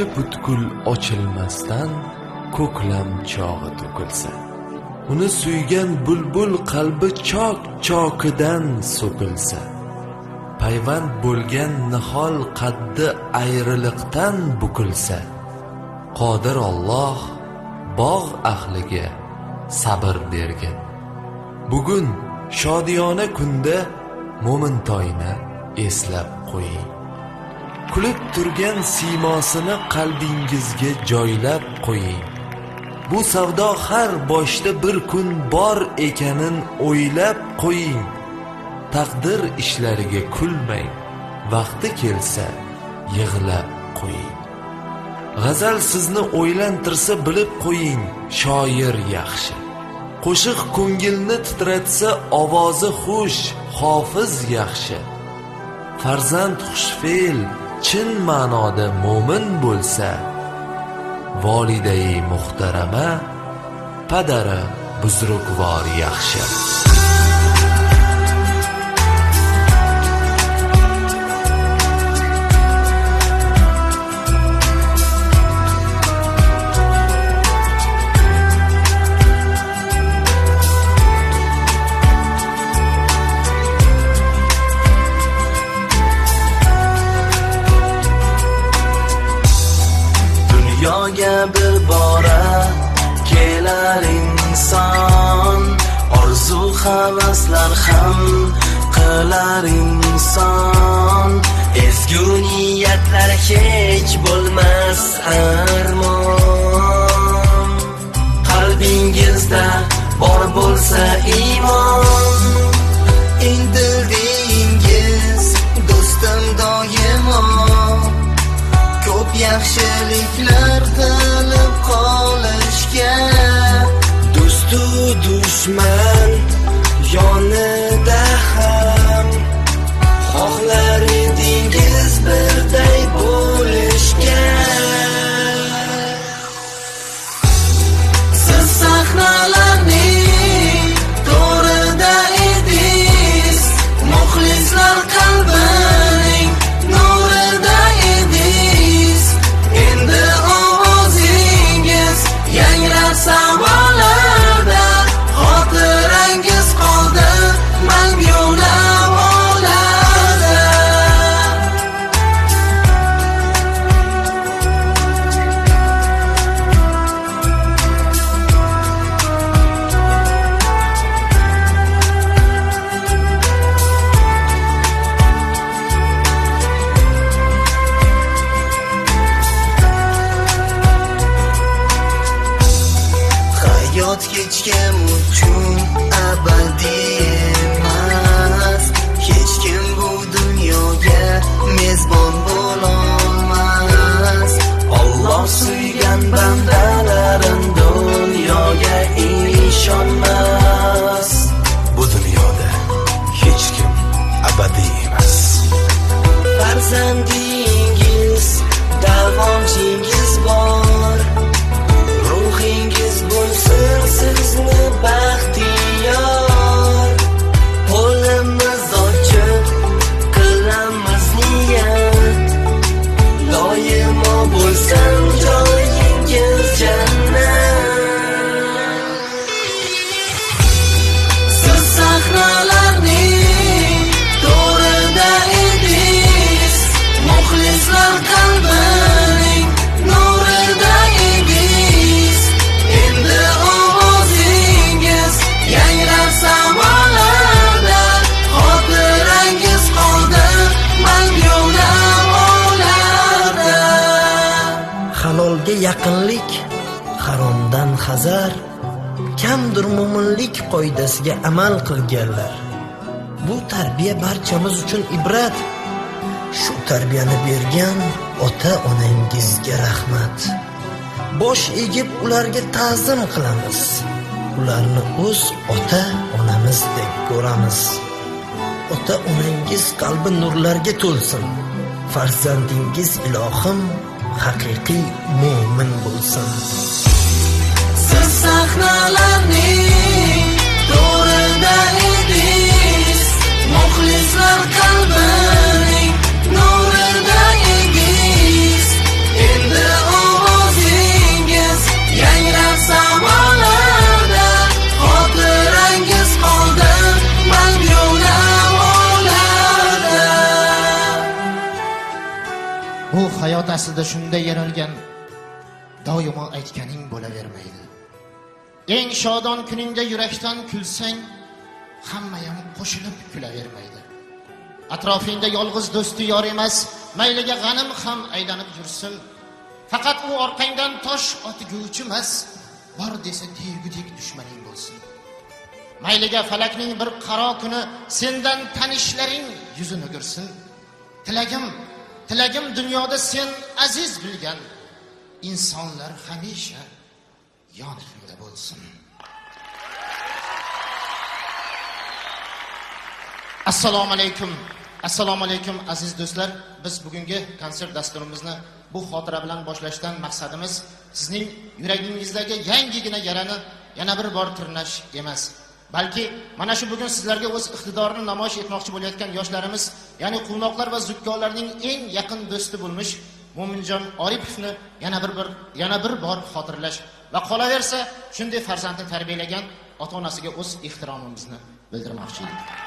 ko'cha butkul ochilmasdan ko'klam chog'i to'kilsa, uni suygan bulbul qalbi chok chokidan so'kilsa, payvand bo'lgan nihol qaddi ayriliqdan bukilsa, qodir Alloh bog' ahliga sabr bergin. Bugun shodiyona kunda mo'mintoyni eslab qo'ying. Kulib turgan siymosini qalbingizga joylab qo'ying. Bu savdo har boshda bir kun bor ekanin o'ylab qo'ying. Taqdir ishlariga kulmang, vaqti kelsa yig'lab qo'ying. G'azal sizni o'ylantirsa bilib qo'ying, shoir yaxshi. Qo'shiq ko'ngilni titratsa ovozi xush, hofiz yaxshi. Farzand xushfe'l chin ma'noda mo'min bo'lsa, volidai muhtarama padari buzrukvor yaxshi. Dunyoga bir bora kelar inson, orzu havaslar ham qilar inson. Ezgu niyatlar hech bo'lmas armon. Qalbingizda bor bo'lsa iymon, intildingiz do'stim doimo. Ko'p yaxshiliklar qilib qolishga, do'stu dushman yonida ham xohlar edingiz birday bo'lishga. Siz sahnalarning to'rida edingiz, muxlislar qalbining nurida edingiz. Endi ovozingiz yangrar samalarda, xotirangiz qoldi mangu navolarda. Hayot hech kim uchun abadiy emas. Hech kim bu dunyoga mezbon bo'lolmas. Alloh suygan bandalarim dunyoga ishonmas. Bu dunyoda hech kim abadiy emas. Farzandingiz, davonchingiz bor. Ruhingiz bo'lsin sizni baxtiyor. Qo'limiz ochib qilamiz niyat, doimo bo'lsin joyingiz jannat. Siz sahnalarning to'rida edingiz, muxlislar qalbining nurida edingiz. Endi ovozingiz yangrar samalarda, xotirangiz qoldi mangu navolarda. Halolga yaqinlik, haromdan hazar, kamdir mo'minlik qoidasiga amal qilganlar. Bu tarbiya barchamiz uchun ibrat. Shu tarbiyani bergan ota-onangizga rahmat. Bosh egib ularga ta'zim qilamiz. Ularni o'z ota-onamizdek ko'ramiz. Ota-onangiz qalbi nurlarga to'lsin. Farzandingiz ilohim haqiqiy mo'min bo'lsin. Siz sahnalarning to'rida edingiz, muxlislar qalbining nurida edingiz. Endi o'rtasida shunday yaralgan, doimo aytganing bo'lavermaydi. Eng shodon kuningda yurakdan kulsang, hammayam qo'shilib kulavermaydi. Atrofingda yolg'iz do'sti yor emas, mayliga g'anim ham aylanib yursin. Faqat u orqangdan tosh otguvchi emas, bor desa tegudek dushmaning bo'lsin. Mayliga falakning bir qaro kuni sendan tanishlaring yuzini o'girsin. Tilagim dunyoda sen aziz bilgan insonlar hamisha yoningda bo'lsin. Assalomu alaykum aziz do'stlar. Biz bugungi konsert dasturimizni bu xotira bilan boshlashdan maqsadimiz sizning yuragingizdagi yangigina yarani yana bir bor tirnash emas. Balki mana shu bugun sizlarga o'z iqtidorini namoyish etmoqchi bo'layotgan yoshlarimiz, ya'ni quvnoqlar va zukkolarning eng yaqin do'sti bo'lmish Mo'minjon Oripovni yana bir bor xotirlash va qolaversa shunday farzandni tarbiyalagan ota-onasiga o'z ehtiromimizni bildirmoqchi edik.